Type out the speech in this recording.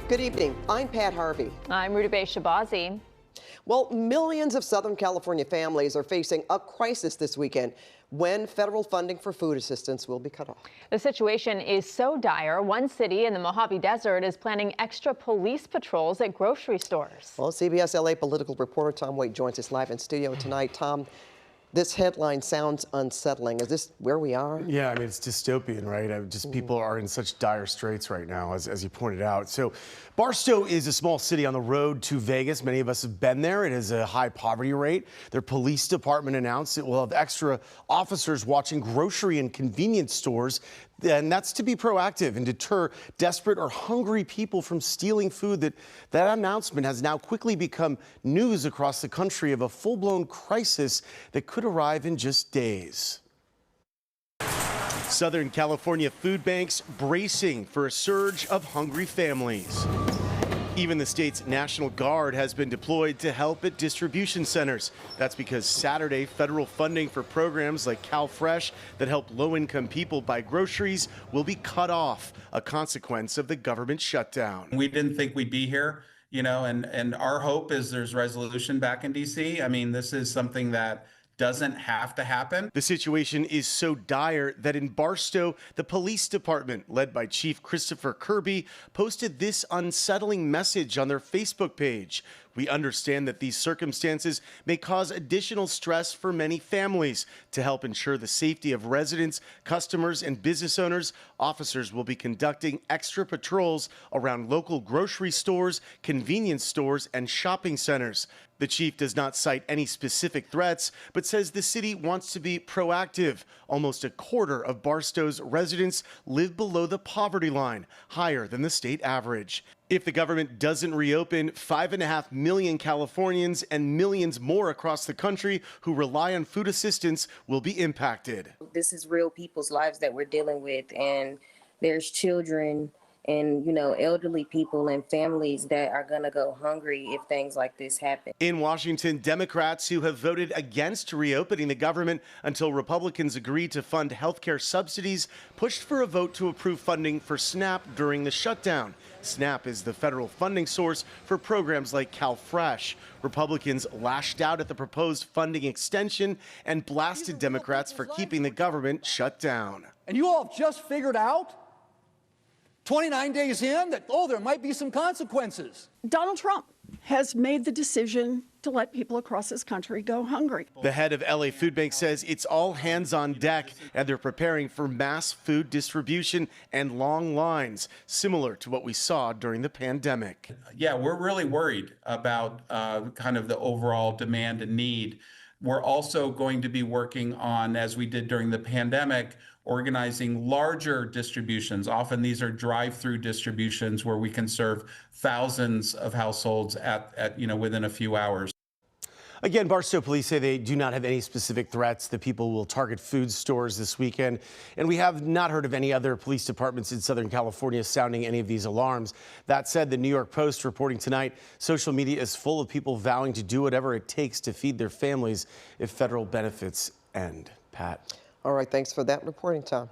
Good evening. I'm Pat Harvey. I'm Rutabaga Shabazi. Well, millions of Southern California families are facing a crisis this weekend when federal funding for food assistance will be cut off. The situation is so dire, one city in the Mojave Desert is planning extra police patrols at grocery stores. Well, CBS LA political reporter Tom Waite joins us live in studio tonight. Tom, this headline sounds unsettling. Is this where we are? Yeah, I mean, it's dystopian, right? People are in such dire straits right now, as you pointed out. So Barstow is a small city on the road to Vegas. Many of us have been there. It has a high poverty rate. Their police department announced it will have extra officers watching grocery and convenience stores. And that's to be proactive and deter desperate or hungry people from stealing food. That announcement has now quickly become news across the country of a full-blown crisis that could arrive in just days. Southern California food banks bracing for a surge of hungry families. Even the state's National Guard has been deployed to help at distribution centers. That's because Saturday, federal funding for programs like CalFresh that help low-income people buy groceries will be cut off, a consequence of the government shutdown. We didn't think we'd be here, and our hope is there's resolution back in D.C. I mean, this is something that doesn't have to happen. The situation is so dire that in Barstow, the police department, led by Chief Christopher Kirby, posted this unsettling message on their Facebook page. We understand that these circumstances may cause additional stress for many families. To help ensure the safety of residents, customers, and business owners, officers will be conducting extra patrols around local grocery stores, convenience stores, and shopping centers. The chief does not cite any specific threats, but says the city wants to be proactive. Almost a quarter of Barstow's residents live below the poverty line, higher than the state average. If the government doesn't reopen, 5.5 million Californians and millions more across the country who rely on food assistance will be impacted. This is real people's lives that we're dealing with, and there's children and, elderly people and families that are going to go hungry if things like this happen. In Washington, Democrats who have voted against reopening the government until Republicans agree to fund health care subsidies pushed for a vote to approve funding for SNAP during the shutdown. SNAP is the federal funding source for programs like CalFresh. Republicans lashed out at the proposed funding extension and blasted Democrats for keeping the government shut down. And you all have just figured out 29 days in that, there might be some consequences. Donald Trump has made the decision to let people across this country go hungry. The head of LA Food Bank says it's all hands on deck, and they're preparing for mass food distribution and long lines, similar to what we saw during the pandemic. Yeah, we're really worried about kind of the overall demand and need. We're also going to be working on, as we did during the pandemic, organizing larger distributions. Often these are drive-through distributions where we can serve thousands of households at within a few hours. Again, Barstow police say they do not have any specific threats. The people will target food stores this weekend. And we have not heard of any other police departments in Southern California sounding any of these alarms. That said, the New York Post reporting tonight, social media is full of people vowing to do whatever it takes to feed their families if federal benefits end. Pat. All right, thanks for that reporting, Tom.